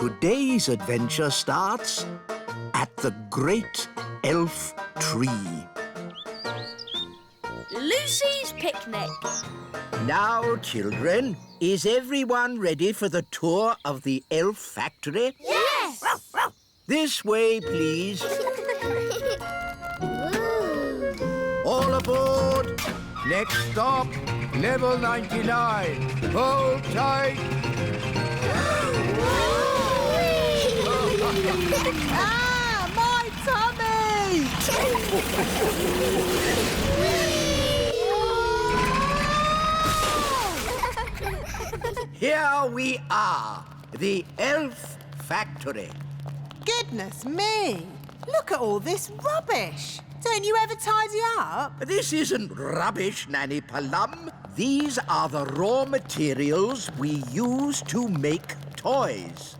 Today's adventure starts at the Great Elf Tree. Lucy's Picnic. Now, children, is everyone ready for the tour of the elf factory? Yes! This way, please. All aboard. Next stop, level 99. Hold tight. Ah, my tummy! Here we are, the elf factory. Goodness me! Look at all this rubbish. Don't you ever tidy up? This isn't rubbish, Nanny Palum. These are the raw materials we use to make toys.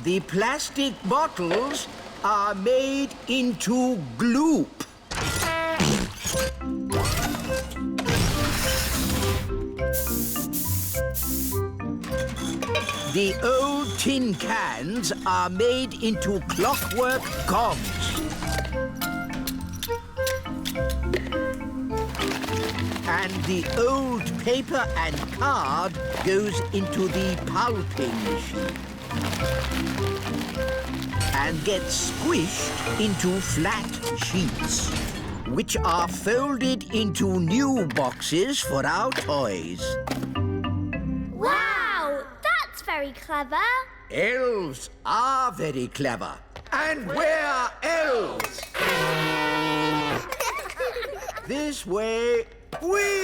The plastic bottles are made into gloop. The old tin cans are made into clockwork gongs. And the old paper and card goes into the pulping machine and gets squished into flat sheets, which are folded into new boxes for our toys. Wow! That's very clever. Elves are very clever. And we're elves! This way. Whee!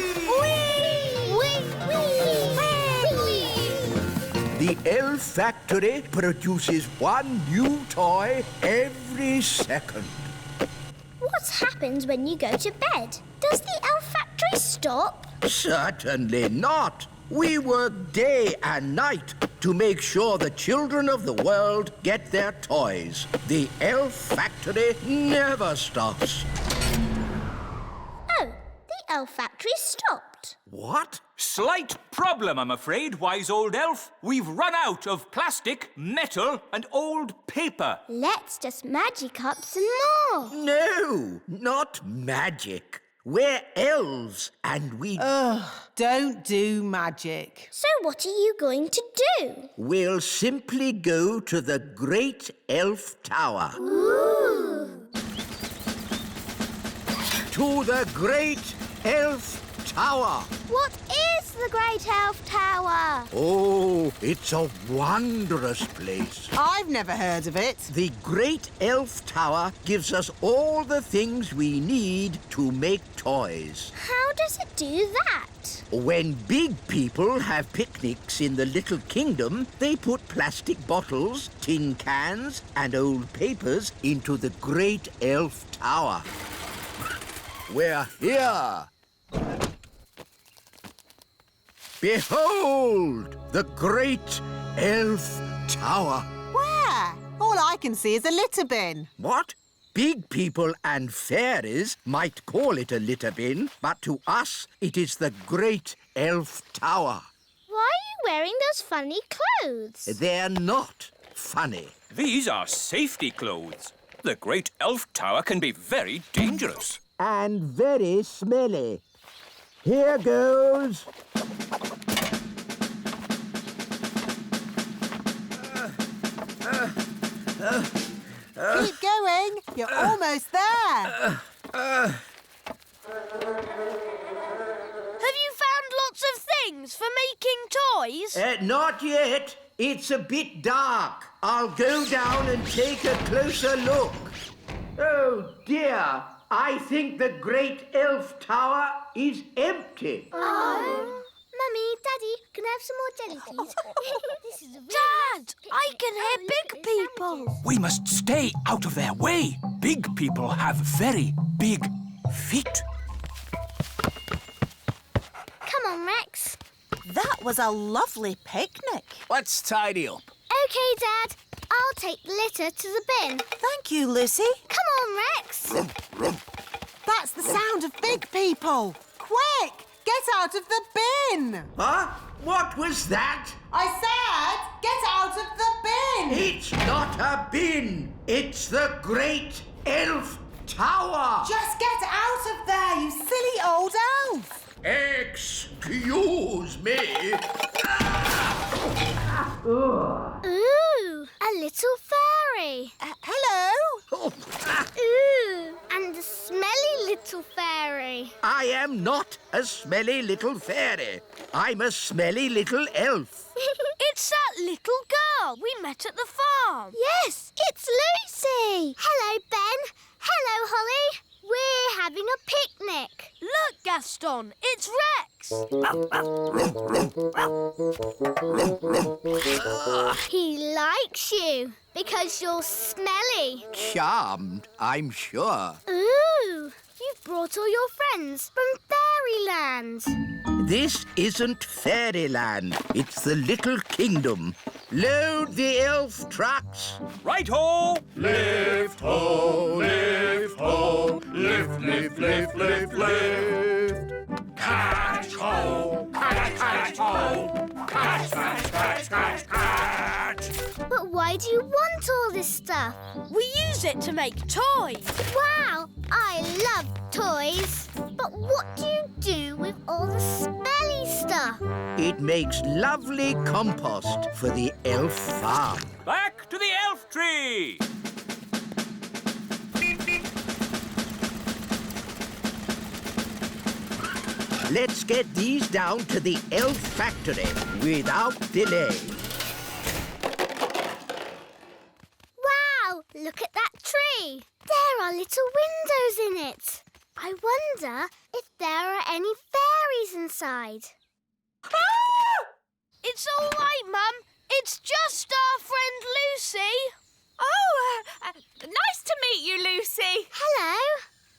The elf factory produces one new toy every second. What happens when you go to bed? Does the elf factory stop? Certainly not. We work day and night to make sure the children of the world get their toys. The elf factory never stops. Oh, the elf factory stopped. What? Slight problem, I'm afraid, wise old elf. We've run out of plastic, metal and old paper. Let's just magic up some more. No, not magic. We're elves and we... Don't do magic. So what are you going to do? We'll simply go to the Great Elf Tower. Ooh! To the Great Elf Tower. What is the Great Elf Tower? Oh, it's a wondrous place. I've never heard of it. The Great Elf Tower gives us all the things we need to make toys. How does it do that? When big people have picnics in the Little Kingdom, they put plastic bottles, tin cans and old papers into the Great Elf Tower. We're here. Behold, the Great Elf Tower. Where? All I can see is a litter bin. What? Big people and fairies might call it a litter bin, but to us it is the Great Elf Tower. Why are you wearing those funny clothes? They're not funny. These are safety clothes. The Great Elf Tower can be very dangerous. And very smelly. Here goes. Keep going. You're almost there. Have you found lots of things for making toys? Not yet. It's a bit dark. I'll go down and take a closer look. Oh, dear. I think the Great Elf Tower is empty. Oh. Mummy, Daddy, can I have some more jelly, please? This is a Dad, I can hear big people. We must stay out of their way. Big people have very big feet. Come on, Rex. That was a lovely picnic. Let's tidy up. OK, Dad. I'll take the litter to the bin. Thank you, Lucy. Come on, Rex. That's the sound of big people. Quick! Get out of the bin! Huh? What was that? I said, get out of the It's not a bin. It's the Great Elf Tower. Just get out of there, you silly old elf! Excuse me. Ooh, a little fairy. Hello? Oh, Ooh, and a smelly little fairy. I am not a smelly little fairy. I'm a smelly little elf. It's that little girl we met at the farm. Yes, it's Lucy. Hello, Ben. Hello, Holly. We're having a picnic. Look, Gaston, it's Rex. He likes you because you're smelly. Charmed, I'm sure. Ooh, you've brought all your friends from Fairyland. This isn't Fairyland. It's the Little Kingdom. Load the elf trucks. Right-ho! Lift ho, lift ho, lift, lift, lift, lift, lift. Catch ho, catch, catch ho, catch, catch, catch, catch, catch. But why do you want all this stuff? We use it to make toys. Wow, I love toys. But what do you do with all the smelly stuff? It makes lovely compost for the elf farm. Back to the elf tree! Let's get these down to the elf factory without delay. Wow, look at that tree. There are little windows in it. I wonder if there are any fairies inside. Ah! It's all right, Mum. It's just our friend Lucy. Oh, nice to meet you, Lucy. Hello.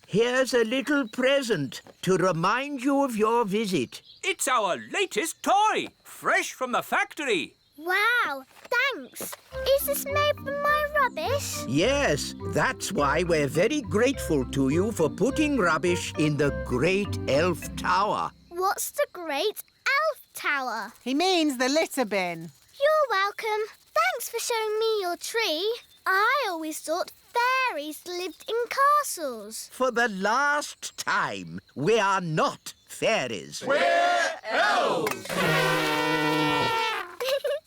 Here's a little present to remind you of your visit. It's our latest toy, fresh from the factory. Wow, thanks. Is this made from my rubbish? Yes, that's why we're very grateful to you for putting rubbish in the Great Elf Tower. What's the Great Elf Tower? He means the litter bin. You're welcome. Thanks for showing me your tree. I always thought fairies lived in castles. For the last time, we are not fairies. We're elves.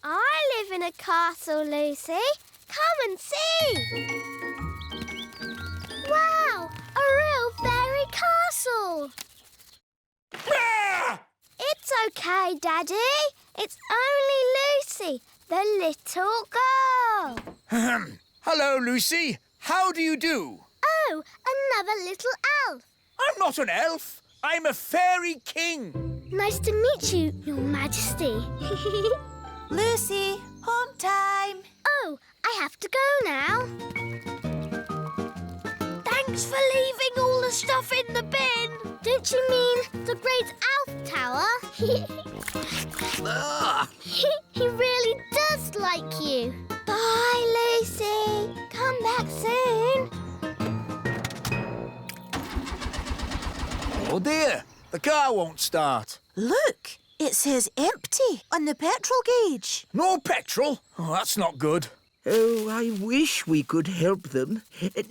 I live in a castle, Lucy. Come and see. Wow, a real fairy castle. It's okay, Daddy. It's only Lucy, the little girl. Hello, Lucy. How do you do? Oh, another little elf. I'm not an elf. I'm a fairy king. Nice to meet you, Your Majesty. Lucy, home time. Oh, I have to go now. Thanks for leaving all the stuff in the bin. Don't you mean the Great Elf Tower? He really does like you. Bye, Lucy. Come back soon. Oh, dear. The car won't start. Look, it says empty on the petrol gauge. No petrol? Oh, that's not good. Oh, I wish we could help them.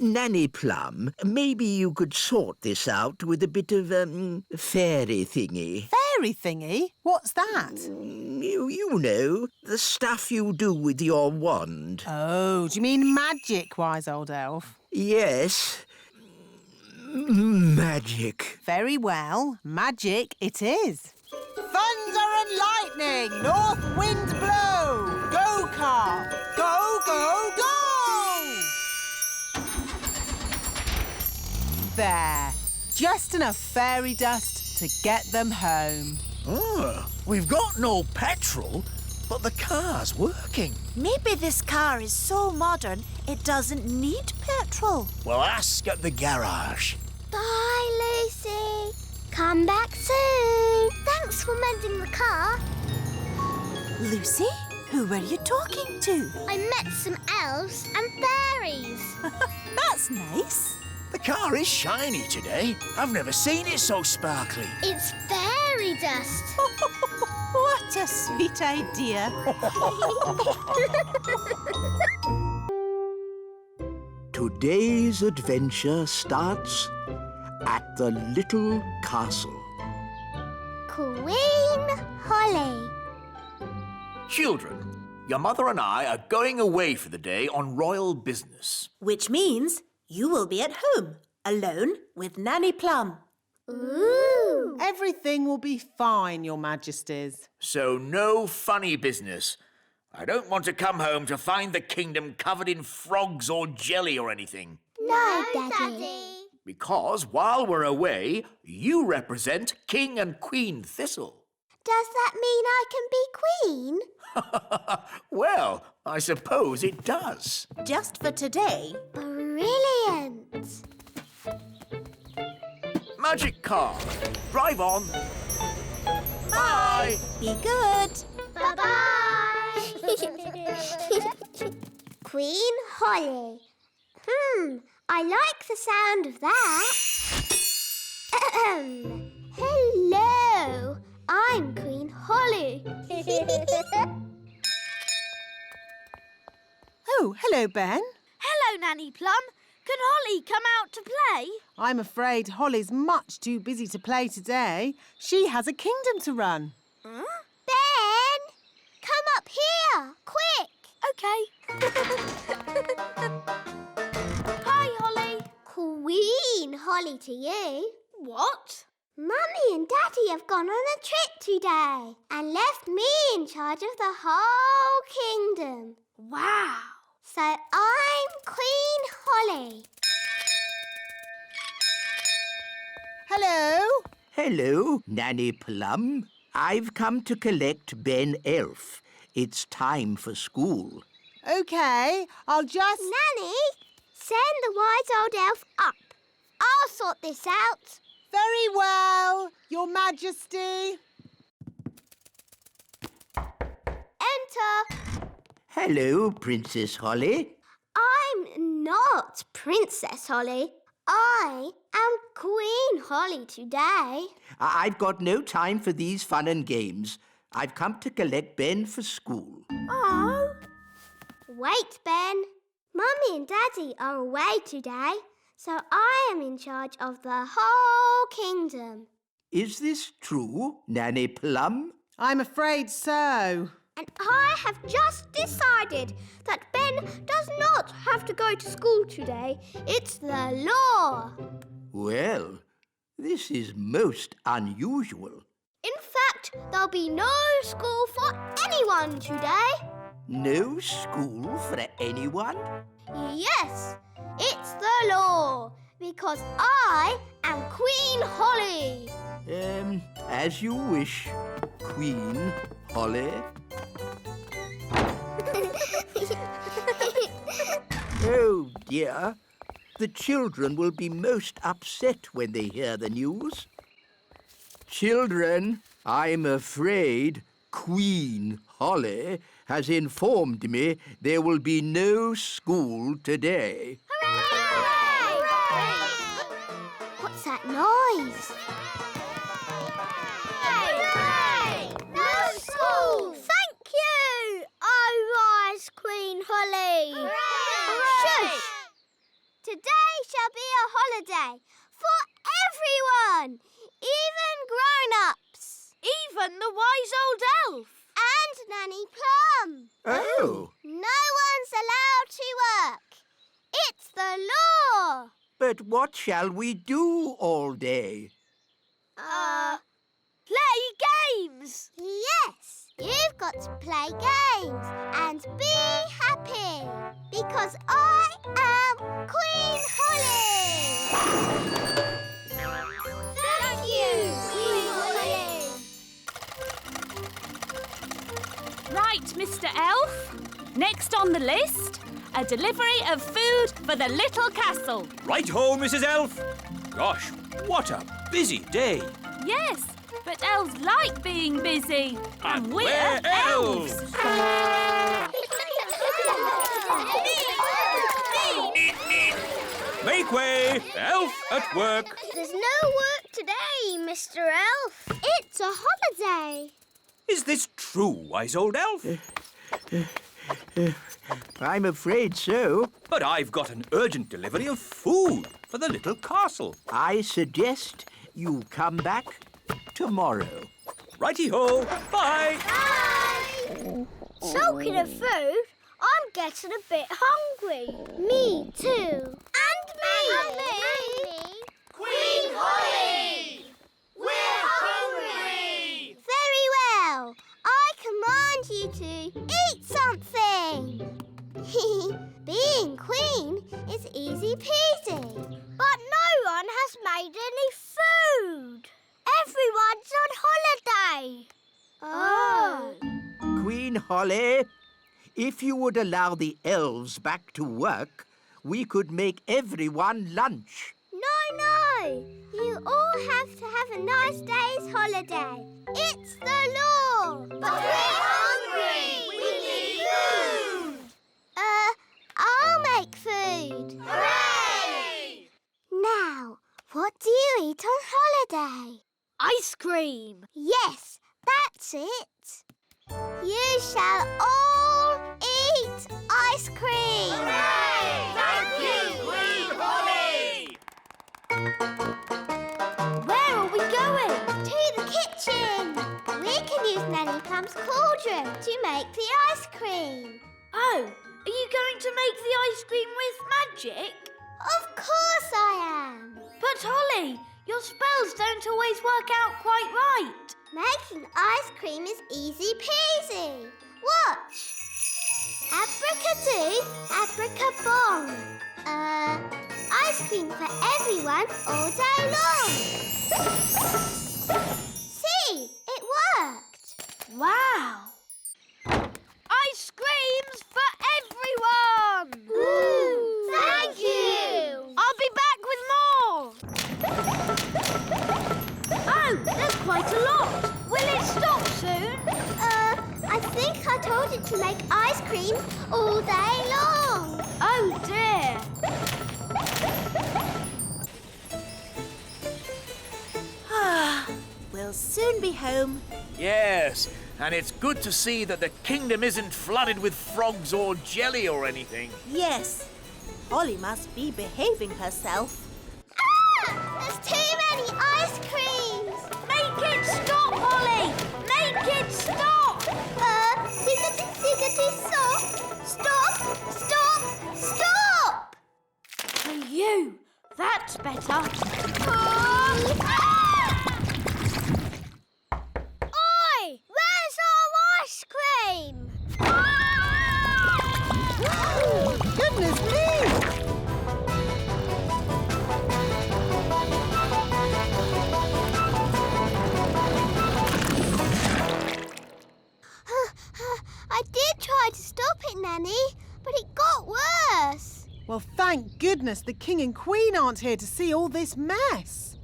Nanny Plum, maybe you could sort this out with a bit of, fairy thingy. Fairy thingy? What's that? You know, the stuff you do with your wand. Oh, do you mean magic, wise old elf? Yes. Magic. Very well. Magic it is. Thunder and lightning! North wind blow! Go, car! Go, go, go! There. Just enough fairy dust to get them home. Oh, we've got no petrol, but the car's working. Maybe this car is so modern it doesn't need petrol. Well, ask at the garage. Bye, Lucy. Come back soon. Thanks for mending the car. Lucy, who were you talking to? I met some elves and fairies. That's nice. The car is shiny today. I've never seen it so sparkly. It's fairy dust. What a sweet idea. Today's adventure starts at the little castle. Queen Holly. Children, your mother and I are going away for the day on royal business. Which means you will be at home, alone with Nanny Plum. Ooh. Everything will be fine, Your Majesties. So no funny business. I don't want to come home to find the kingdom covered in frogs or jelly or anything. No, Daddy. Because while we're away, you represent King and Queen Thistle. Does that mean I can be queen? Well, I suppose it does. Just for today. Brilliant. Magic car, drive on. Bye. Be good. Bye-bye. Queen Holly. I like the sound of that. Hello, I'm Queen Holly. Oh, hello, Ben. Hello, Nanny Plum. Can Holly come out to play? I'm afraid Holly's much too busy to play today. She has a kingdom to run. Ben, come up here, quick. OK. Hi, Holly. Queen Holly to you. What? Mummy and Daddy have gone on a trip today and left me in charge of the whole kingdom. Wow. So I'm Queen Holly. Hello. Hello, Nanny Plum. I've come to collect Ben Elf. It's time for school. OK, I'll just... Nanny, send the wise old elf up. I'll sort this out. Very well, Your Majesty. Enter. Hello, Princess Holly. I'm not Princess Holly. I am Queen Holly today. I've got no time for these fun and games. I've come to collect Ben for school. Oh. Wait, Ben. Mummy and Daddy are away today, so I am in charge of the whole kingdom. Is this true, Nanny Plum? I'm afraid so. And I have just decided that Ben does not have to go to school today. It's the law. Well, this is most unusual. In fact, there'll be no school for anyone today. No school for anyone? Yes, it's the law, because I am Queen Holly. As you wish, Queen Holly. Oh, dear. The children will be most upset when they hear the news. Children, I'm afraid Queen Holly has informed me there will be no school today. Hooray! What's that noise? Hooray! No school! Thank you, wise Queen Holly. Hooray! Shush! Today shall be a holiday for everyone, even grown-ups. Even the wise old elf. And Nanny Plum. Oh, No one's allowed to work. It's the law. but what shall we do all day? Play games. Yes, you've got to play games and be happy because I am Queen Holly. Thank you, Queen Holly. Right, Mr. Elf. Next on the list, a delivery of food for the little castle. Right-ho, Mrs. Elf. Gosh, what a busy day. Yes, but elves like being busy. And we're we're elves. Make way, Elf at work. There's no work today, Mr. Elf. It's a holiday. Is this true, wise old elf? I'm afraid so. But I've got an urgent delivery of food for the little castle. I suggest you come back tomorrow. Righty-ho. Bye. Bye! Talking of food, I'm getting a bit hungry. Me too. And me. And me. Queen Holly! We're hungry! Very well. I command you to eat something. Being queen is easy peasy. But no one has made any food. Everyone's on holiday. Oh. Queen Holly, if you would allow the elves back to work, we could make everyone lunch. No. You all have to have a nice day's holiday. It's the law. But we're hungry. We need food. I'll make food. Hooray! Now, what do you eat on holiday? Ice cream. Yes, that's it. You shall all eat ice cream. Hooray! Thank you, Queen Holly! Where are we going? To the kitchen. We can use Nanny Plum's cauldron to make the ice cream. Oh, are you going to make the ice cream with magic? Of course I am. But Holly, your spells don't always work out quite right. Making ice cream is easy peasy. Watch. Abracadoo, abracabong. Ice cream for everyone all day long. See, it worked. Wow. Ice creams for everyone! Ooh, thank you! I'll be back with more! Oh, there's quite a lot! Will it stop soon? I think I told it to make ice cream all day long. Oh dear! We'll soon be home. Yes, and it's good to see that the kingdom isn't flooded with frogs or jelly or anything. Yes, Holly must be behaving herself. There's too many ice creams. Make it stop, Holly! Make it stop! Siggity, stop. Stop. Stop. For you, that's better. Oi! Where's our ice cream? Goodness me! I did try to stop it, Nanny, but it got worse. Well, thank goodness the King and Queen aren't here to see all this mess.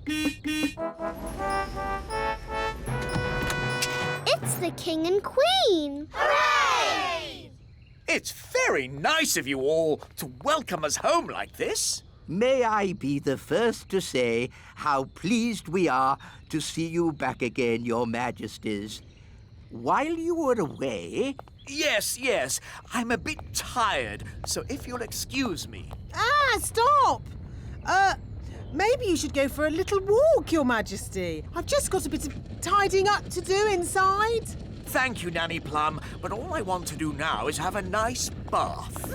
It's the King and Queen. Hooray! It's very nice of you all to welcome us home like this. May I be the first to say how pleased we are to see you back again, Your Majesties. While you were away... Yes, I'm a bit tired, so if you'll excuse me. Stop! Maybe you should go for a little walk, Your Majesty. I've just got a bit of tidying up to do inside. Thank you, Nanny Plum, but all I want to do now is have a nice bath.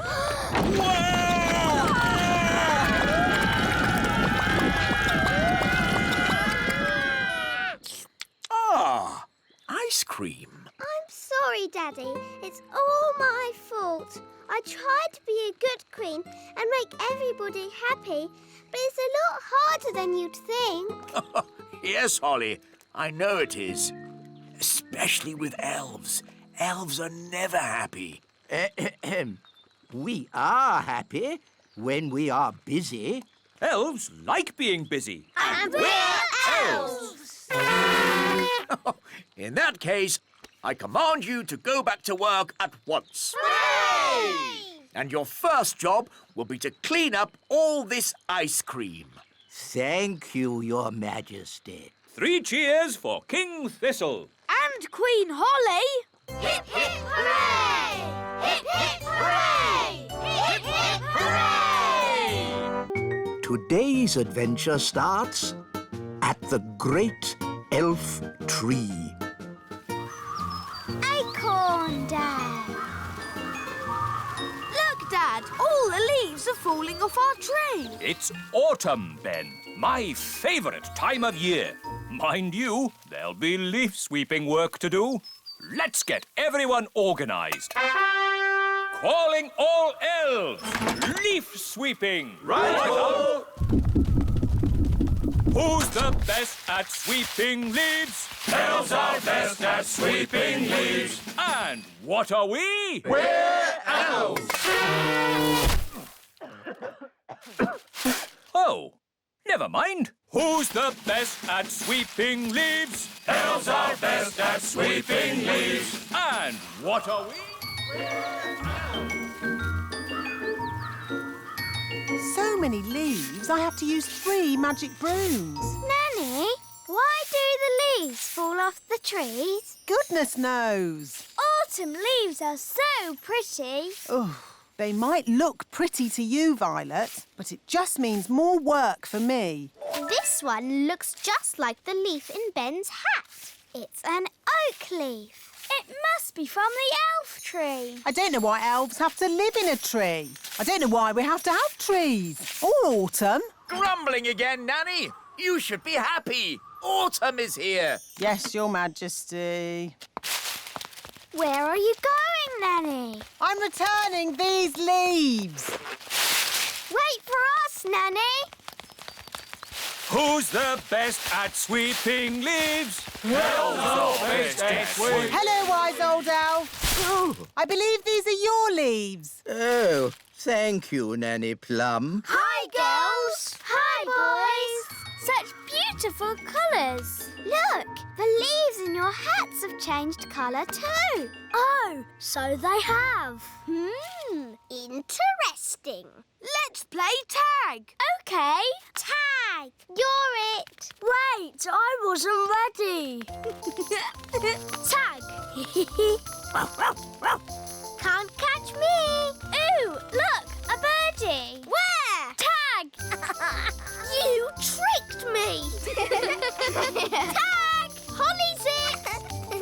Ah, ice cream. I'm sorry, Daddy. It's all my fault. I tried to be a good queen and make everybody happy, but it's a lot harder than you'd think. Yes, Holly, I know it is. Especially with elves. Elves are never happy. We are happy when we are busy. Elves like being busy. And we're elves! In that case, I command you to go back to work at once. Hooray! And your first job will be to clean up all this ice cream. Thank you, Your Majesty. 3 cheers for King Thistle. And Queen Holly! Hip, hip, hooray! Hip, hip, hooray! today's adventure starts at the Great Elf Tree. Acorn Day. Look, Dad, all the leaves are falling off our tree. It's autumn, Ben. My favourite time of year. Mind you, there'll be leaf sweeping work to do. Let's get everyone organised. Calling all elves! Leaf sweeping! Right-o! Who's the best at sweeping leaves? Elves are best at sweeping leaves. And what are we? We're elves. Oh, never mind. Who's the best at sweeping leaves? Elves are best at sweeping leaves. And what are we? So many leaves, I have to use 3 magic brooms. Nanny, why do the leaves fall off the trees? Goodness knows. Autumn leaves are so pretty. Oh, they might look pretty to you, Violet, but it just means more work for me. This one looks just like the leaf in Ben's hat. It's an oak leaf. It must be from the elf tree. I don't know why elves have to live in a tree. I don't know why we have to have trees. Or autumn. Grumbling again, Nanny? You should be happy. Autumn is here. Yes, Your Majesty. Where are you going, Nanny? I'm returning these leaves. Wait for us, Nanny. Who's the best at sweeping leaves? Elves are best at sweeping. Hello, wise old elf. Oh, I believe these are your leaves. oh, thank you, Nanny Plum. Hi, girls. Hi, boys. Such beautiful colours. Look, the leaves in your hats have changed colour too. Oh, so they have. Interesting. Let's play tag. OK. Tag. You're it. Wait, I wasn't ready. Tag. Can't catch me. Ooh, look, a birdie. Where? Tag. You tricked me. Tag. Holly's it.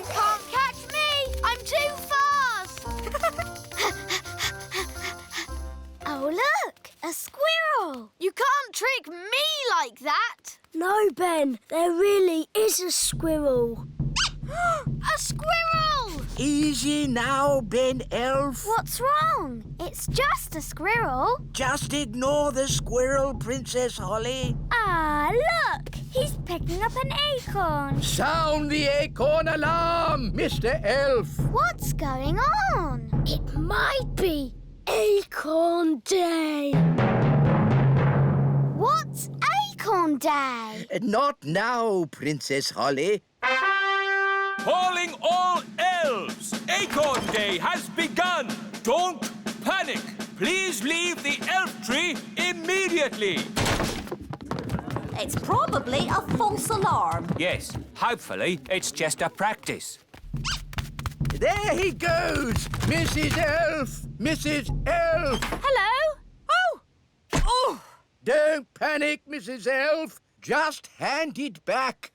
Can't catch me. I'm too fast. Oh, look, a squirrel. You can't trick me like that. No, Ben, there really is a squirrel. A squirrel! Easy now, Ben Elf. What's wrong? It's just a squirrel. Just ignore the squirrel, Princess Holly. Ah, look, he's picking up an acorn. Sound the acorn alarm, Mr. Elf. What's going on? It might be Acorn Day. What's Acorn Day? Not now, Princess Holly. Calling all elves! Acorn Day has begun! Don't panic! Please leave the elf tree immediately! It's probably a false alarm. Yes, hopefully it's just a practice. There he goes! Mrs. Elf! Mrs. Elf! Hello? Oh! Don't panic, Mrs. Elf. Just hand it back.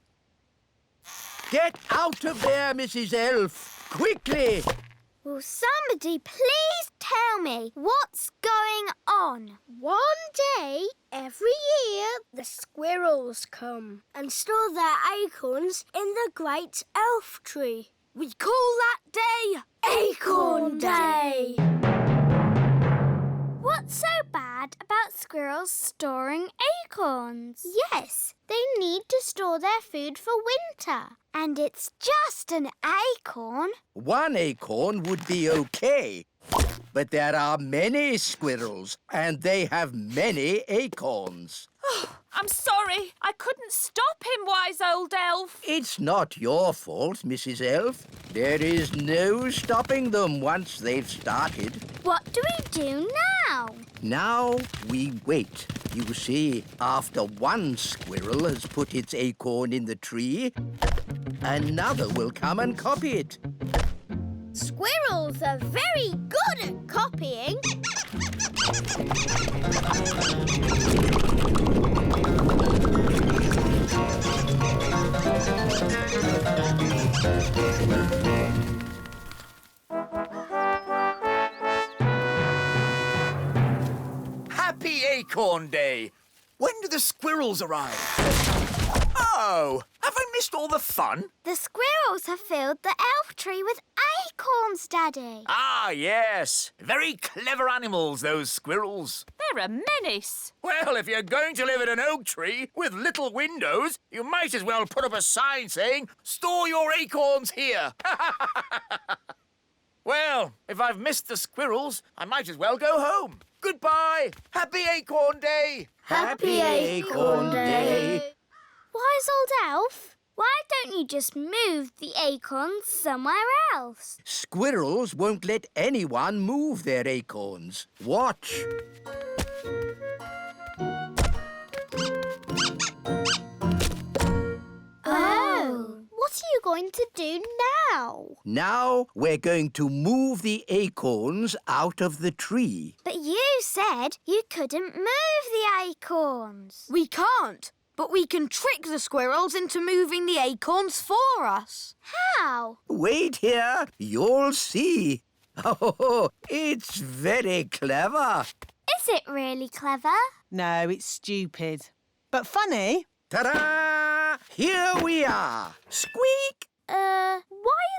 Get out of there, Mrs. Elf. Quickly! Will somebody please tell me what's going on? One day, every year, the squirrels come and store their acorns in the great elf tree. We call that day Acorn Day. What's so bad about squirrels storing acorns? Yes, they need to store their food for winter. And it's just an acorn. One acorn would be okay. But there are many squirrels, and they have many acorns. I'm sorry. I couldn't stop him, wise old elf. It's not your fault, Mrs. Elf. There is no stopping them once they've started. What do we do now? Now we wait. You see, after one squirrel has put its acorn in the tree, another will come and copy it. Squirrels are very good at copying. Acorn Day. When do the squirrels arrive? Oh, have I missed all the fun? The squirrels have filled the elf tree with acorns, Daddy. Ah, yes. Very clever animals, those squirrels. They're a menace. Well, if you're going to live in an oak tree with little windows, you might as well put up a sign saying, "Store your acorns here." Well, if I've missed the squirrels, I might as well go home. Goodbye. Happy Acorn Day. Happy Acorn Day. Wise old elf, why don't you just move the acorns somewhere else? Squirrels won't let anyone move their acorns. Watch. Oh. What are you going to do now? Now we're going to move the acorns out of the tree. But you said you couldn't move the acorns. We can't, but we can trick the squirrels into moving the acorns for us. How? Wait here, you'll see. Oh, it's very clever. Is it really clever? No, it's stupid. But funny. Ta-da! Here we are. Squeak! Why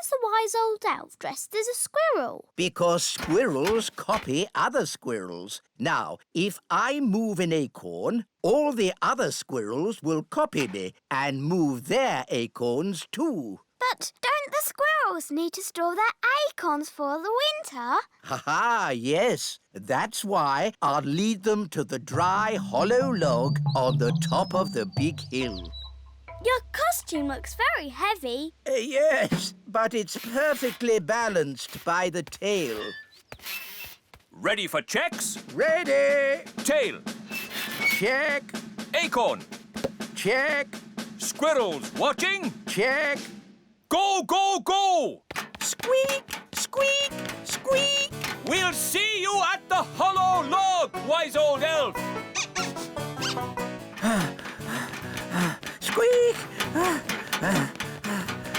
is the wise old elf dressed as a squirrel? Because squirrels copy other squirrels. Now, if I move an acorn, all the other squirrels will copy me and move their acorns too. But don't the squirrels need to store their acorns for the winter? Ha-ha, yes. That's why I'll lead them to the dry, hollow log on the top of the big hill. Your costume looks very heavy. Yes, but it's perfectly balanced by the tail. Ready for checks? Ready? Tail. Check, Acorn. check, Squirrels watching. check. Go, go, go! Squeak, squeak, squeak. We'll see you at the hollow log, wise old elf. Squeak!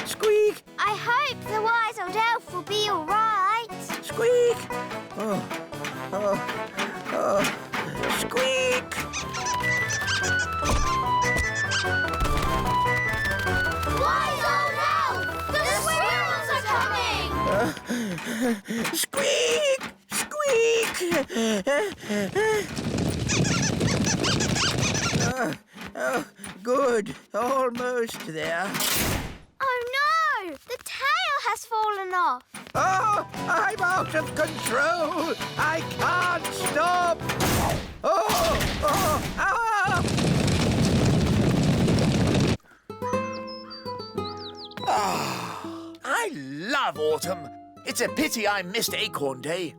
Squeak! I hope the wise old elf will be all right. Squeak! Squeak! Wise old elf! The squirrels are coming! Squeak! Squeak! Good. Almost there. Oh no! The tail has fallen off. Oh, I'm out of control. I can't stop. I love autumn. It's a pity I missed Acorn Day.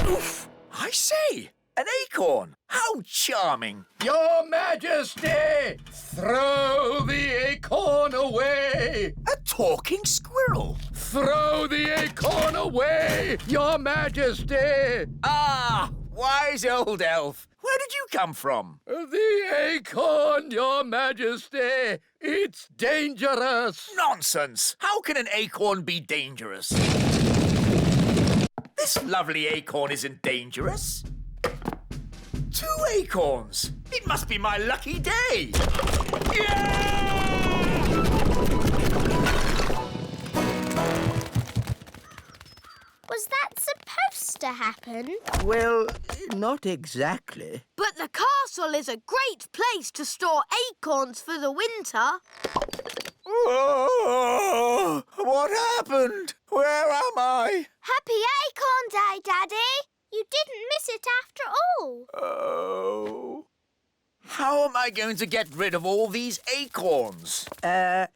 Oof! I say, an acorn. How charming. Your Majesty, throw the acorn away. A talking squirrel. Throw the acorn away, Your Majesty. Ah, wise old elf. Where did you come from? The acorn, Your Majesty. It's dangerous. Nonsense. How can an acorn be dangerous? This lovely acorn isn't dangerous. 2 acorns. It must be my lucky day. Was that supposed to happen? Well, not exactly. But the castle is a great place to store acorns for the winter. Oh, what happened? Where am I? Happy Acorn Day, Daddy! You didn't miss it after all. Oh. How am I going to get rid of all these acorns?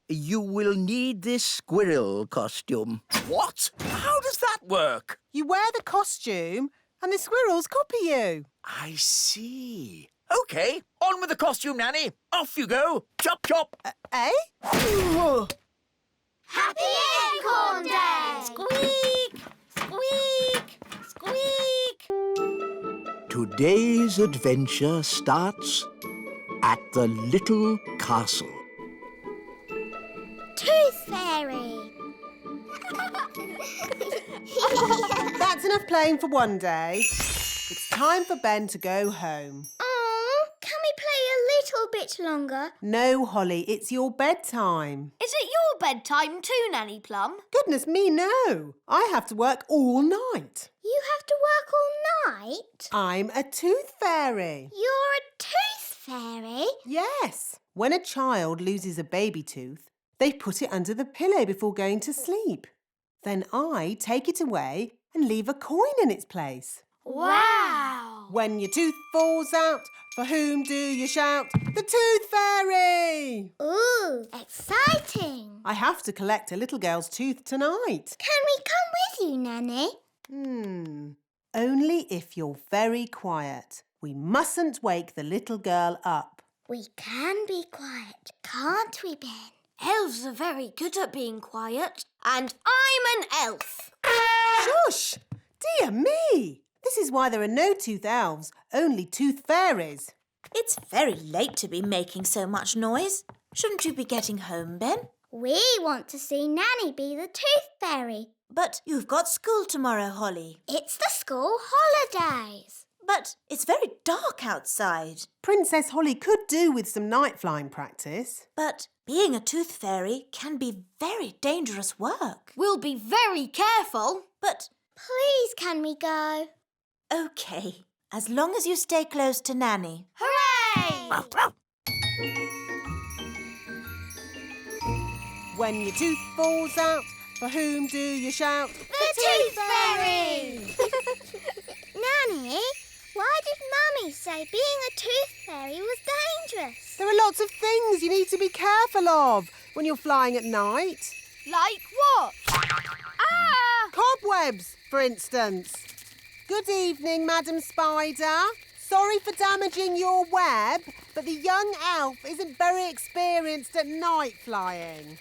You will need this squirrel costume. What? How does that work? You wear the costume and the squirrels copy you. I see. OK, on with the costume, Nanny. Off you go. Chop, chop. Eh? Happy Acorn Day! Squeak! Squeak! Squeak! Today's adventure starts at the little castle. Tooth Fairy! That's enough playing for one day. It's time for Ben to go home. Oh, can we play a little bit longer? No, Holly, it's your bedtime. Is it your bedtime too, Nanny Plum? Goodness me, no. I have to work all night. You have to work all night? I'm a tooth fairy. You're a tooth fairy? Yes. When a child loses a baby tooth, they put it under the pillow before going to sleep. Then I take it away and leave a coin in its place. Wow! When your tooth falls out, for whom do you shout? The Tooth Fairy! Ooh, exciting. I have to collect a little girl's tooth tonight. Can we come with you, Nanny? Only if you're very quiet. We mustn't wake the little girl up. We can be quiet, can't we, Ben? Elves are very good at being quiet. And I'm an elf. Shush! Dear me! This is why there are no tooth elves, only tooth fairies. It's very late to be making so much noise. Shouldn't you be getting home, Ben? We want to see Nanny be the tooth fairy. But you've got school tomorrow, Holly. It's the school holidays. But it's very dark outside. Princess Holly could do with some night flying practice. But being a tooth fairy can be very dangerous work. We'll be very careful. But Please, can we go? OK, as long as you stay close to Nanny. Hooray! When your tooth falls out, for whom do you shout? The Tooth Fairy! Nanny, why did Mummy say being a tooth fairy was dangerous? There are lots of things you need to be careful of when you're flying at night. Like what? Ah! Cobwebs, for instance. Good evening, Madam Spider. Sorry for damaging your web, but the young elf isn't very experienced at night flying.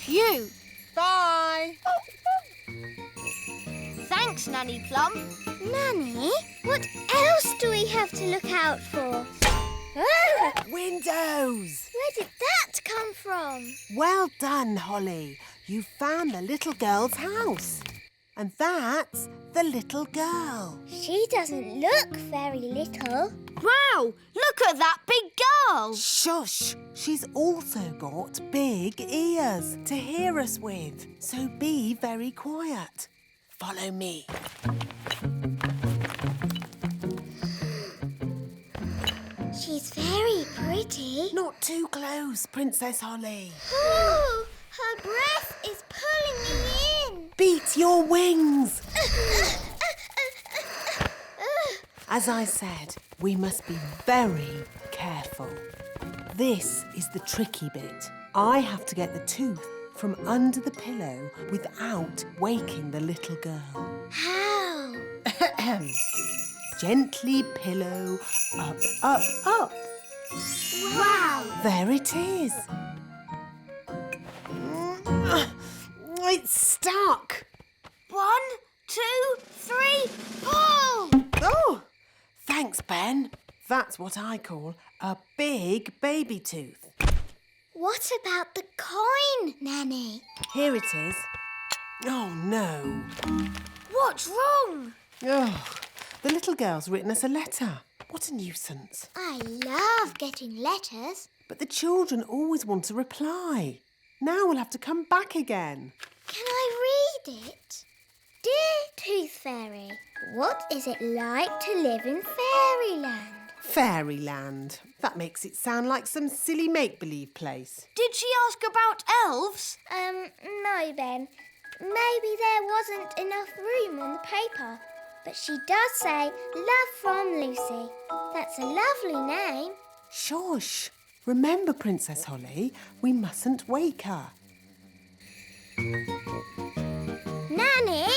Phew! Bye. Thanks, Nanny Plum. Nanny, what else do we have to look out for? Ah, Windows. where did that come from? Well done, Holly. You found the little girl's house. And that's the little girl. She doesn't look very little. Wow! Look at that big girl! Shush! She's also got big ears to hear us with. So be very quiet. Follow me. She's very pretty. Not too close, Princess Holly. Oh, her breath is pulling me in. Beat your wings. As I said, we must be very careful. This is the tricky bit. I have to get the tooth from under the pillow without waking the little girl. How? Gently pillow, up, up, up. Wow! There it is. It's stuck. 1, 2, 3, pull! Oh, thanks, Ben. That's what I call a big baby tooth. What about the coin, Nanny? Here it is. Oh, no. What's wrong? Oh, the little girl's written us a letter. What a nuisance. I love getting letters. But the children always want a reply. Now we'll have to come back again. Can I read it? Dear Tooth Fairy, what is it like to live in Fairyland? Fairyland. That makes it sound like some silly make-believe place. Did she ask about elves? No, Ben. Maybe there wasn't enough room on the paper. But she does say, love from Lucy. That's a lovely name. Shush. Remember, Princess Holly, we mustn't wake her. Nanny,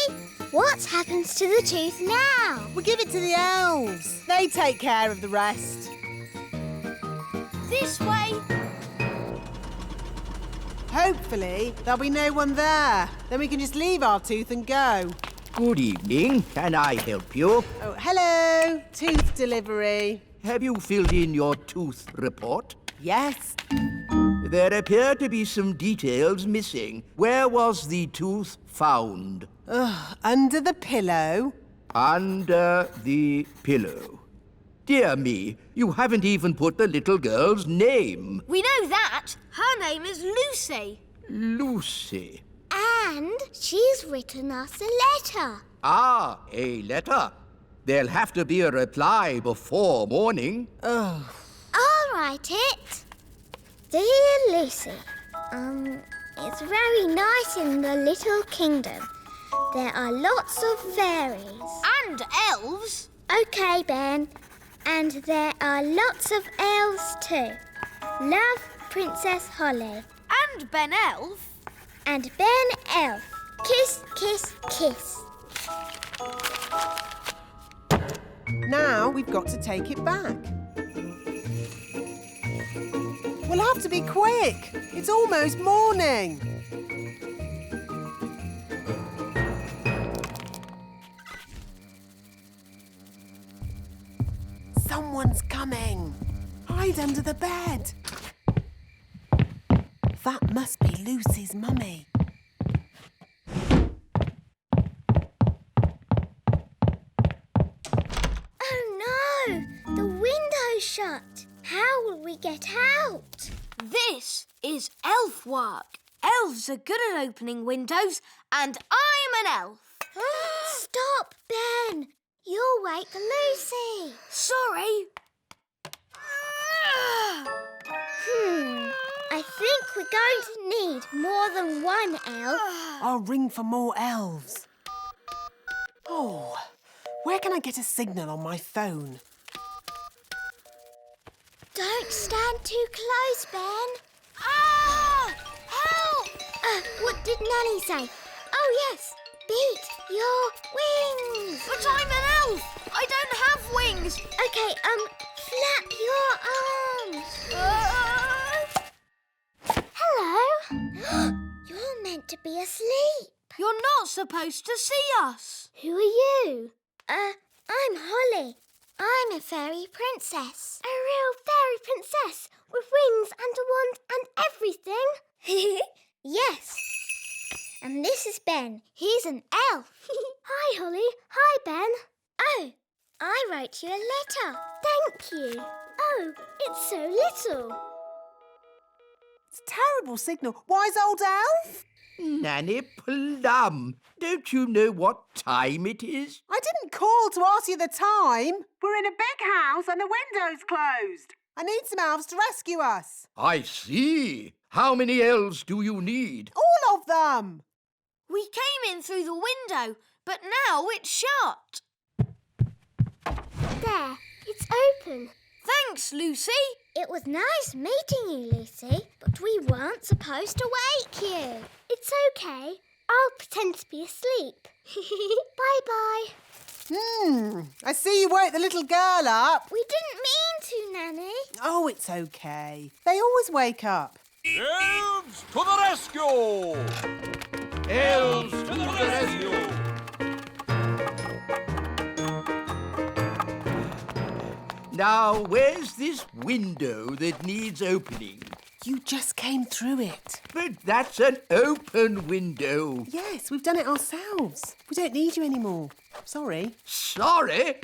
what happens to the tooth now? We give it to the elves. They take care of the rest. This way. Hopefully, there'll be no one there. Then we can just leave our tooth and go. Good evening. Can I help you? Oh, hello. Tooth delivery. Have you filled in your tooth report? Yes. There appear to be some details missing. Where was the tooth found? Under the pillow. Under the pillow. Dear me, you haven't even put the little girl's name. We know that. Her name is Lucy. Lucy. And she's written us a letter. Ah, a letter. There'll have to be a reply before morning. I'll write it. Dear Lucy, it's very nice in the little kingdom. There are lots of fairies. And elves. Okay, Ben. And there are lots of elves too. Love, Princess Holly. And Ben Elf. And Ben Elf. Kiss, kiss, kiss. Now we've got to take it back. We'll have to be quick. It's almost morning. Someone's coming. Hide under the bed. That must be Lucy's mummy. Oh no! The window's shut. How will we get out? This is elf work. Elves are good at opening windows, and I'm an elf. Stop, Ben. You'll wake Lucy. Sorry. I think we're going to need more than one elf. I'll ring for more elves. Oh, where can I get a signal on my phone? Don't stand too close, Ben. Help! What did Nanny say? Oh, yes. Beat your wings. But I'm an elf. I don't have wings. Okay, flap your arms. Hello. You're meant to be asleep. You're not supposed to see us. Who are you? I'm Holly. I'm a fairy princess. A real fairy princess with wings and a wand and everything. Yes. And this is Ben. He's an elf. Hi, Holly. Hi, Ben. Oh, I wrote you a letter. Thank you. Oh, it's so little. It's a terrible signal. Wise old elf? Nanny Plum, don't you know what time it is? I didn't call to ask you the time. We're in a big house and the window's closed. I need some elves to rescue us. I see. How many elves do you need? All of them. We came in through the window, but now it's shut. There, it's open. Thanks, Lucy. It was nice meeting you, Lucy, but we weren't supposed to wake you. It's okay. I'll pretend to be asleep. Bye-bye. I see you woke the little girl up. We didn't mean to, Nanny. Oh, it's okay. They always wake up. Elves to the rescue! Elves To the rescue! Now, where's this window that needs opening? You just came through it. But that's an open window. Yes, we've done it ourselves. We don't need you anymore. Sorry. Sorry?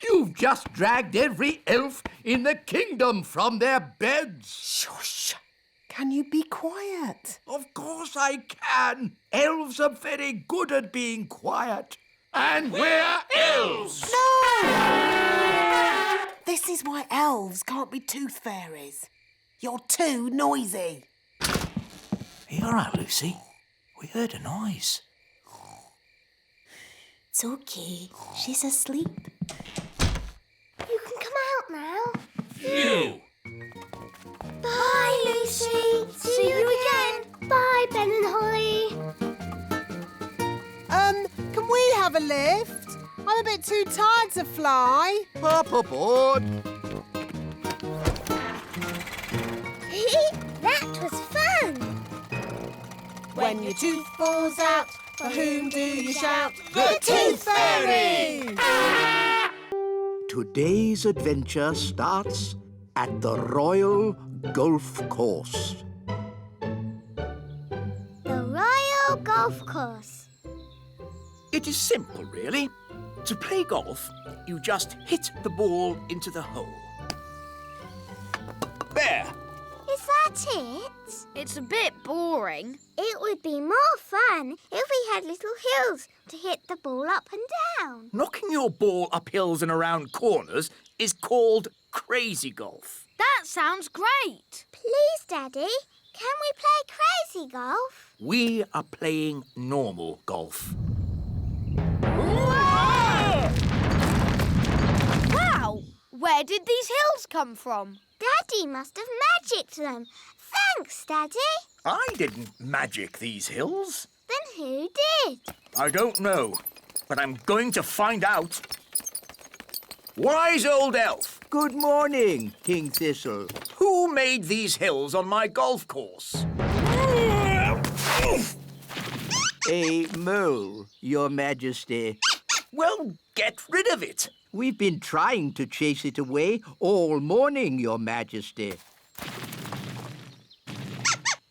You've just dragged every elf in the kingdom from their beds. Shush. Can you be quiet? Of course I can. Elves are very good at being quiet. And we're elves! No! This is why elves can't be tooth fairies. You're too noisy. Are you all right, Lucy? We heard a noise. It's okay. She's asleep. You can come out now. You! Bye, Lucy. See you again. Bye, Ben and Holly. Can we have a lift? I'm a bit too tired to fly. Hop aboard. That was fun. When your tooth falls out, for whom do you shout? The Tooth Fairy! Today's adventure starts at the Royal Golf Course. golf course? It is simple, really. To play golf, you just hit the ball into the hole. There. Is that it? It's a bit boring. It would be more fun if we had little hills to hit the ball up and down. Knocking your ball up hills and around corners is called crazy golf. That sounds great. Please, Daddy, can we play crazy golf? We are playing normal golf. Wow! Where did these hills come from? Daddy must have magicked them. Thanks, Daddy. I didn't magic these hills. Then who did? I don't know, but I'm going to find out. Wise old elf, Good morning, King Thistle. who made these hills on my golf course? A mole, Your Majesty. Well, get rid of it. We've been trying to chase it away all morning, Your Majesty.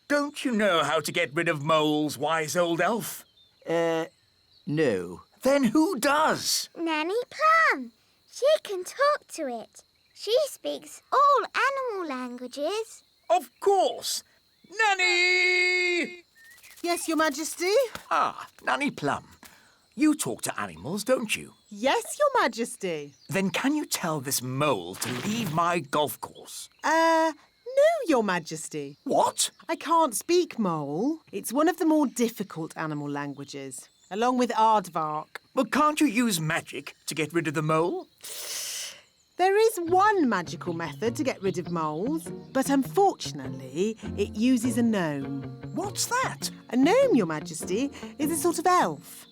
Don't you know how to get rid of moles, wise old elf? No. Then who does? Nanny Plum. She can talk to it. She speaks all animal languages. Of course. Nanny! Yes, Your Majesty? Ah, Nanny Plum. You talk to animals, don't you? Yes, Your Majesty. Then can you tell this mole to leave my golf course? No, Your Majesty. What? I can't speak mole. It's one of the more difficult animal languages, along with aardvark. Well, can't you use magic to get rid of the mole? There is one magical method to get rid of moles, but unfortunately, it uses a gnome. What's that? A gnome, Your Majesty, is a sort of elf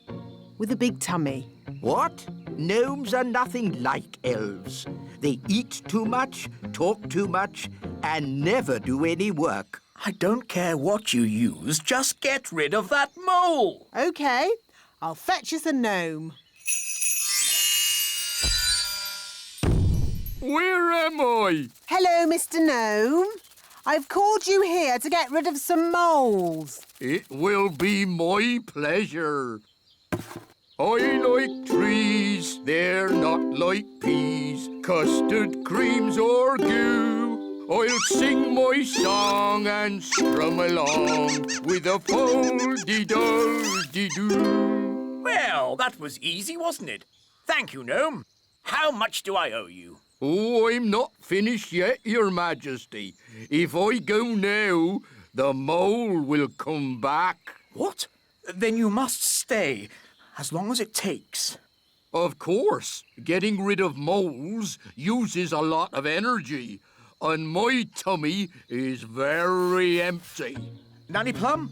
with a big tummy. What? Gnomes are nothing like elves. They eat too much, talk too much, and never do any work. I don't care what you use, just get rid of that mole. OK, I'll fetch us a gnome. Where am I? Hello, Mr. Gnome. I've called you here to get rid of some moles. It will be my pleasure. I like trees, they're not like peas, custard creams or goo. I'll sing my song and strum along with a fol-de-dol-de-doo. Well, that was easy, wasn't it? Thank you, Gnome. How much do I owe you? Oh, I'm not finished yet, Your Majesty. If I go now, the mole will come back. What? Then you must stay, as long as it takes. Of course, getting rid of moles uses a lot of energy, and my tummy is very empty. Nanny Plum,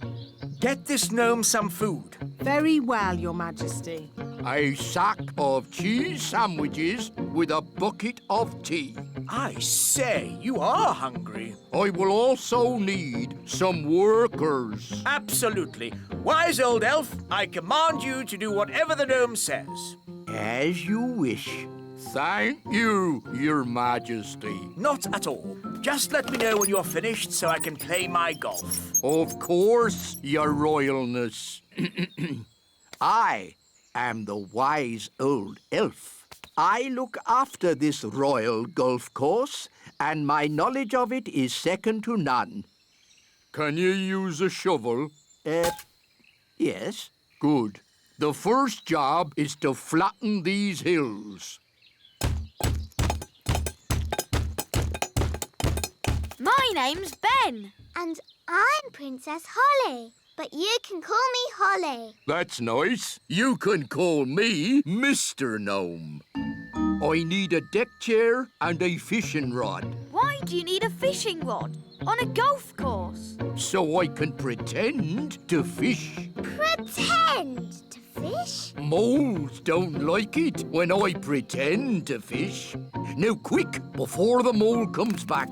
get this gnome some food. Very well, Your Majesty. A sack of cheese sandwiches with a bucket of tea. I say, you are hungry. I will also need some workers. Absolutely. Wise old elf, I command you to do whatever the gnome says. As you wish. Thank you, Your Majesty. Not at all. Just let me know when you're finished so I can play my golf. Of course, Your Royalness. I am the wise old elf. I look after this royal golf course, and my knowledge of it is second to none. Can you use a shovel? Yes. Good. The first job is to flatten these hills. My name's Ben. And I'm Princess Holly, but you can call me Holly. That's nice. You can call me Mr. Gnome. I need a deck chair and a fishing rod, Why do you need a fishing rod on a golf course? so I can pretend to fish. Pretend to fish? Moles don't like it when I pretend to fish. Now quick, before the mole comes back.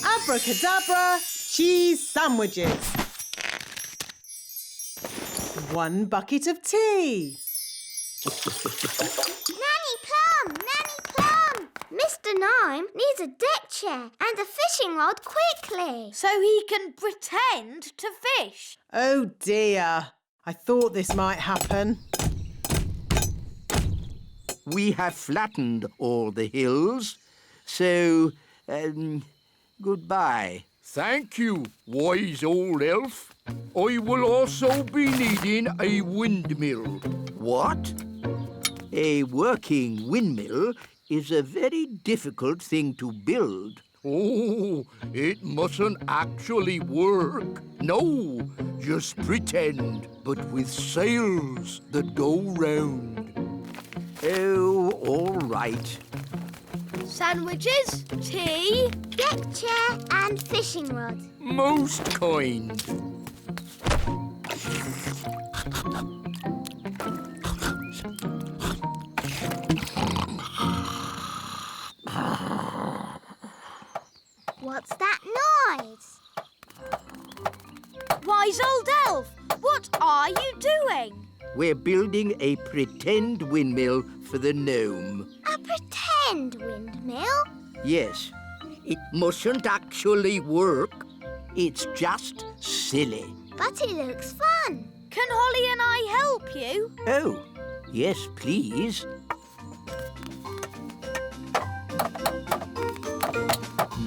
Abracadabra, cheese sandwiches. 1 bucket of tea. Nanny Plum! Nanny Plum! Mr. Mr. Gnome needs a deck chair and a fishing rod quickly. So he can pretend to fish. Oh dear. I thought this might happen. We have flattened all the hills, so, goodbye. Thank you, wise old elf. I will also be needing a windmill. What? A working windmill is a very difficult thing to build. Oh, it mustn't actually work. No, just pretend, but with sails that go round. Oh, all right. Sandwiches, tea. Deck chair and fishing rod. Most kind. What's that noise? Wise old elf, what are you doing? We're building a pretend windmill for the gnome. A pretend windmill? Yes, it mustn't actually work. It's just silly. But it looks fun. Can Holly and I help you? Oh, yes, please.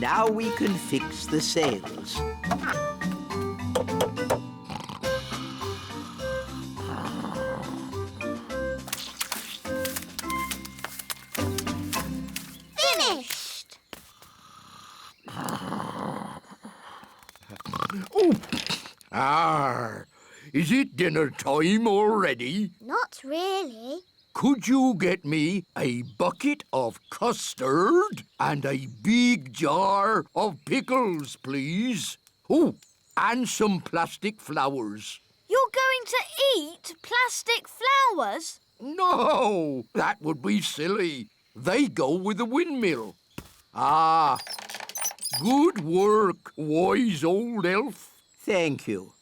Now we can fix the sails. Finished. Is it dinner time already? Not really. Could you get me a bucket of custard and a big jar of pickles, please? Oh, and some plastic flowers. You're going to eat plastic flowers? No, that would be silly. They go with the windmill. Ah, good work, wise old elf. Thank you.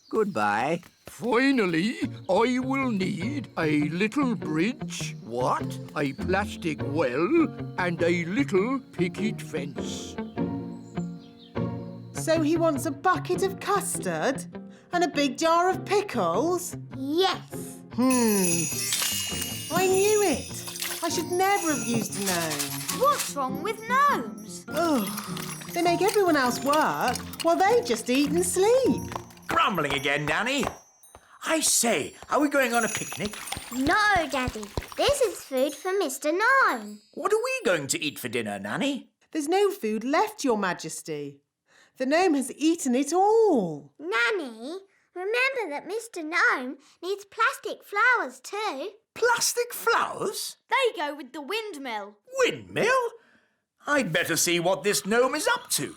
Goodbye. Finally, I will need a little bridge, What? a plastic well, and a little picket fence. So he wants a bucket of custard and a big jar of pickles? Yes. I knew it. I should never have used a gnome. What's wrong with gnomes? Ugh. They make everyone else work while they just eat and sleep. Grumbling again, Nanny. I say, are we going on a picnic? No, Daddy. This is food for Mr. Gnome. What are we going to eat for dinner, Nanny? There's no food left, Your Majesty. The gnome has eaten it all. Nanny, remember that Mr. Gnome needs plastic flowers too. Plastic flowers? They go with the windmill. Windmill? I'd better see what this gnome is up to.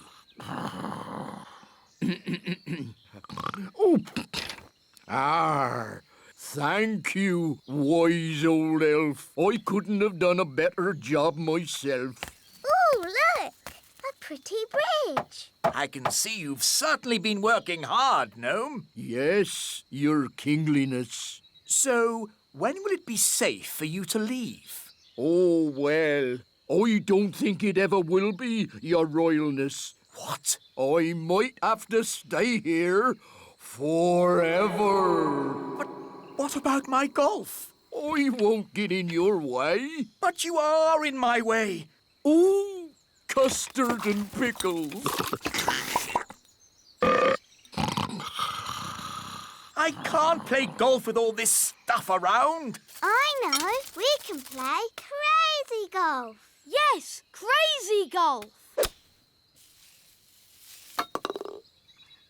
Thank you, wise old elf. I couldn't have done a better job myself. Ooh, look! A pretty bridge. I can see you've certainly been working hard, gnome. Yes, your kingliness. So, when will it be safe for you to leave? Oh, well, I don't think it ever will be, your royalness. What? I might have to stay here forever. But what about my golf? I won't get in your way. But you are in my way. Ooh, custard and pickles. I can't play golf with all this stuff around. I know. We can play crazy golf. Yes, crazy golf.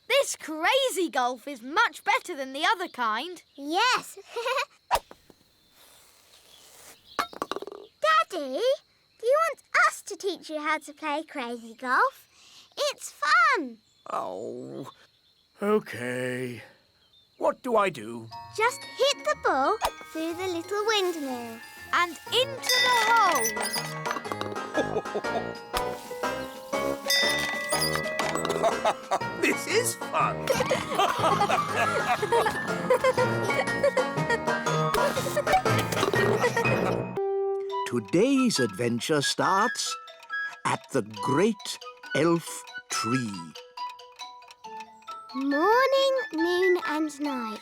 This crazy golf is much better than the other kind. Yes. Daddy, do you want us to teach you how to play crazy golf? It's fun. Oh, okay. What do I do? Just hit the ball through the little windmill. And into the hole. This is fun. today's adventure starts at the Great Elf Tree. Morning, noon and night.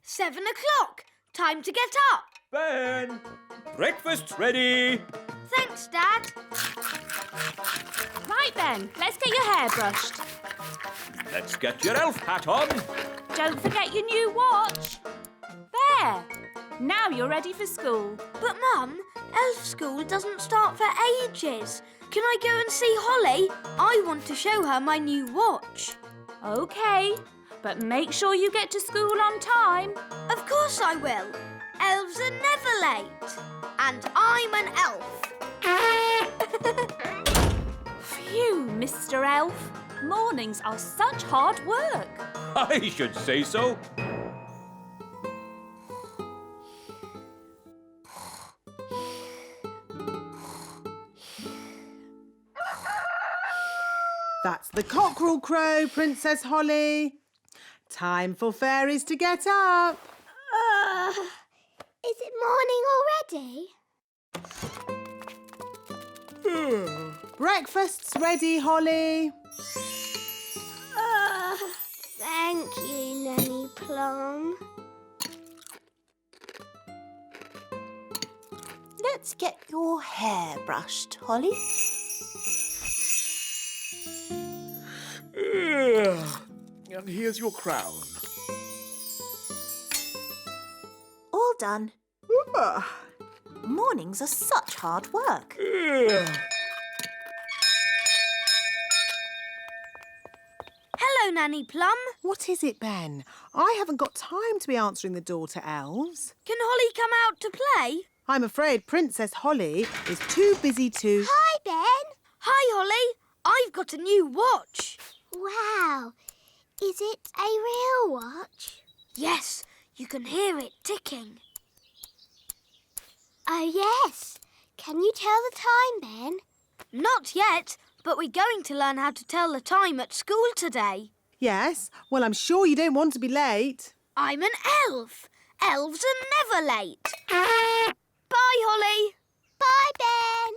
"7 o'clock. Time to get up." Ben, breakfast's ready. Thanks, Dad. Right then, let's get your hair brushed. Let's get your elf hat on. Don't forget your new watch. There. Now you're ready for school. But, Mum, elf school doesn't start for ages. Can I go and see Holly? I want to show her my new watch. OK, but make sure you get to school on time. Of course I will. Elves are never late. And I'm an elf. Phew, Mr. Elf. Mornings are such hard work. I should say so. That's the cockerel crow, Princess Holly. Time for fairies to get up. Is it morning already? Breakfast's ready, Holly. Thank you, Nanny Plum. Let's get your hair brushed, Holly. And here's your crown. All done. Mornings are such hard work. Hello, Nanny Plum. What is it, Ben? I haven't got time to be answering the door to elves. Can Holly come out to play? I'm afraid Princess Holly is too busy to... Hi, Ben. Hi, Holly. I've got a new watch. Wow. Is it a real watch? Yes, you can hear it ticking. Oh, yes. Can you tell the time, Ben? Not yet, but we're going to learn how to tell the time at school today. Yes? Well, I'm sure you don't want to be late. I'm an elf. Elves are never late. Bye, Holly. Bye, Ben.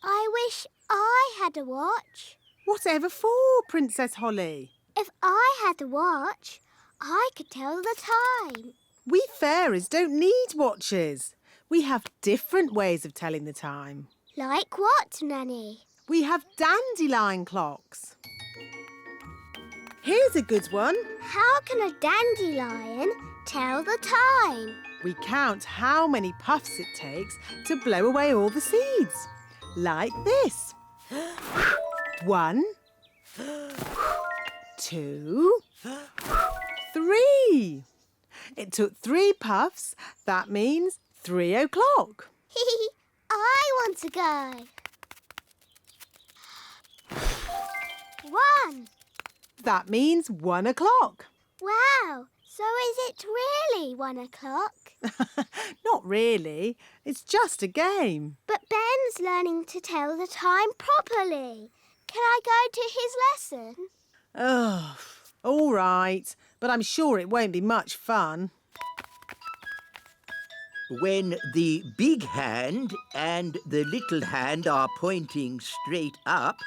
I wish I had a watch. Whatever for, Princess Holly? If I had a watch, I could tell the time. We fairies don't need watches. We have different ways of telling the time. Like what, Nanny? We have dandelion clocks. Here's a good one. How can a dandelion tell the time? We count how many puffs it takes to blow away all the seeds. Like this. 1, 2, 3. It took 3 puffs. That means 3 o'clock. I want to go. 1. That means 1 o'clock. Wow. So is it really 1 o'clock? Not really. It's just a game. But Ben's learning to tell the time properly. Can I go to his lesson? Oh, all right. But I'm sure it won't be much fun. When the big hand and the little hand are pointing straight up,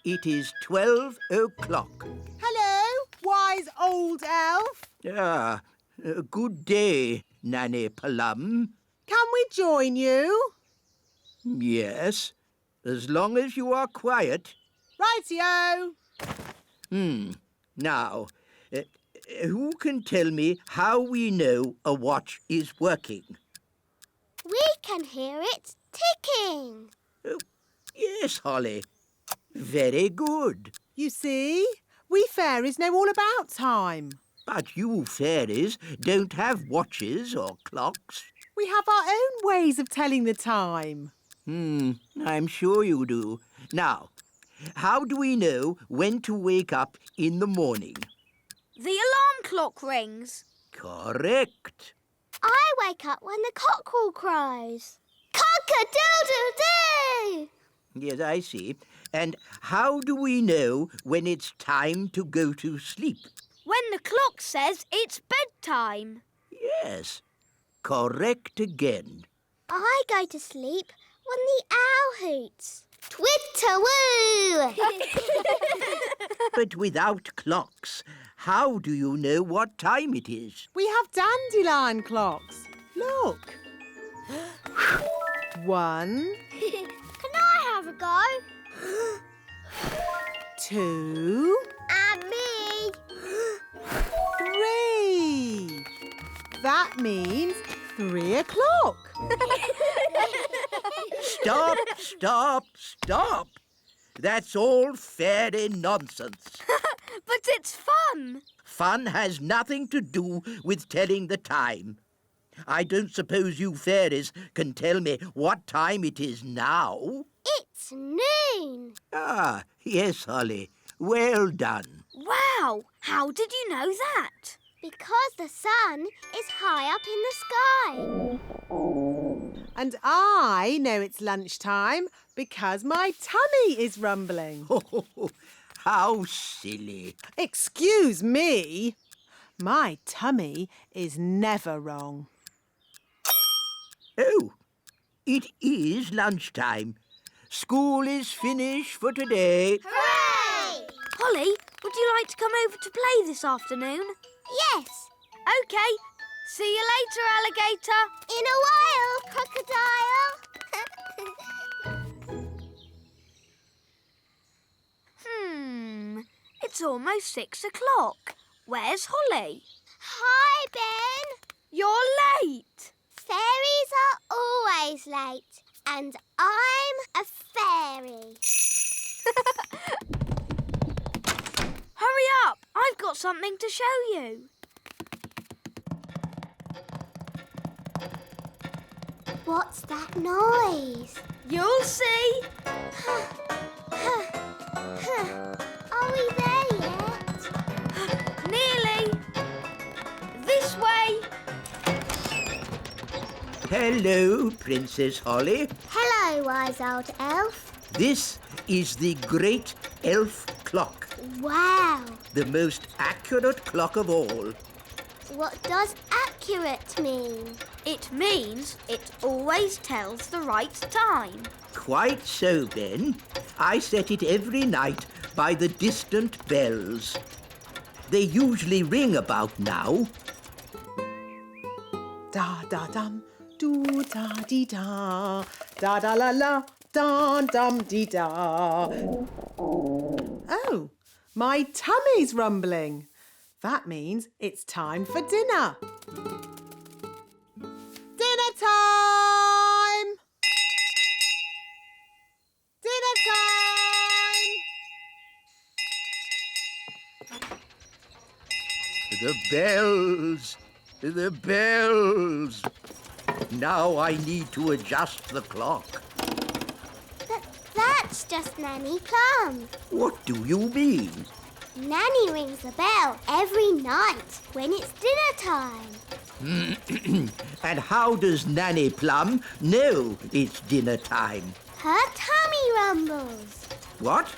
it is 12 o'clock. Hello, wise old elf. Good day, Nanny Plum. Can we join you? Yes, as long as you are quiet. Rightio. Now, who can tell me how we know a watch is working? We can hear it ticking. Yes, Holly. Very good. You see, we fairies know all about time. But you fairies don't have watches or clocks. We have our own ways of telling the time. I'm sure you do. Now, how do we know when to wake up in the morning? The alarm clock rings. Correct. I wake up when the cockerel crows. Cock-a-doodle-doo! Yes, I see. And how do we know when it's time to go to sleep? When the clock says it's bedtime. Yes, correct again. I go to sleep when the owl hoots. Twitter-woo! But without clocks, how do you know what time it is? We have dandelion clocks. Look. 1, Can I have a go? 2, And me. 3. That means 3 o'clock. Stop, stop, stop. That's all fairy nonsense. But it's fun. Fun has nothing to do with telling the time. I don't suppose you fairies can tell me what time it is now. It's noon. Ah, yes, Holly. Well done. Wow, how did you know that? Because the sun is high up in the sky. And I know it's lunchtime because my tummy is rumbling. How silly. Excuse me. My tummy is never wrong. Oh, it is lunchtime. School is finished for today. Hooray! Holly, would you like to come over to play this afternoon? Yes. OK. See you later, alligator. In a while, crocodile. It's almost 6 o'clock. Where's Holly? Hi, Ben. You're late. Fairies are always late. And I'm a fairy. Hurry up! I've got something to show you. What's that noise? You'll see. Are we there yet? Nearly. This way. Hello, Princess Holly. Hello, wise old elf. This is the great elf clock, Wow. the most accurate clock of all. What does accurate mean? It means it always tells the right time. Quite so, Ben. I set it every night by the distant bells. They usually ring about now. Da da dum, do da dee da, da da la la, dum dum dee da. Oh, my tummy's rumbling. That means it's time for dinner. Dinner time! Dinner time! The bells! The bells! Now I need to adjust the clock. That's just Nanny Plum. What do you mean? Nanny rings the bell every night when it's dinner time. And how does Nanny Plum know it's dinner time? Her tummy rumbles. What?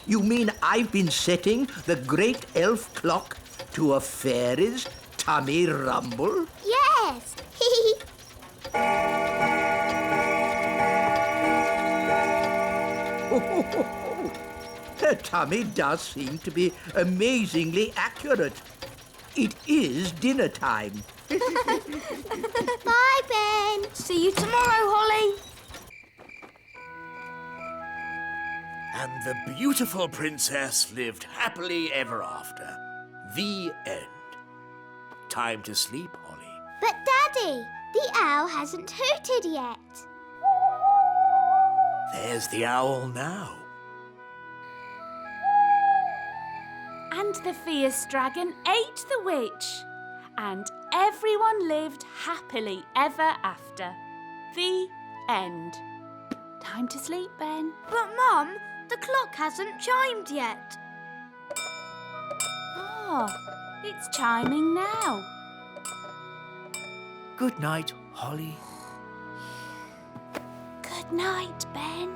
You mean I've been setting the great elf clock to a fairy's tummy rumble? Yes. Her tummy does seem to be amazingly accurate. It is dinner time. Bye, Ben. See you tomorrow, Holly. And the beautiful princess lived happily ever after. The end. Time to sleep, Holly. But, Daddy, the owl hasn't hooted yet. There's the owl now. And the fierce dragon ate the witch. And everyone lived happily ever after. The end. Time to sleep, Ben. But, Mum, the clock hasn't chimed yet. Oh, it's chiming now. Good night, Holly. Good night, Ben.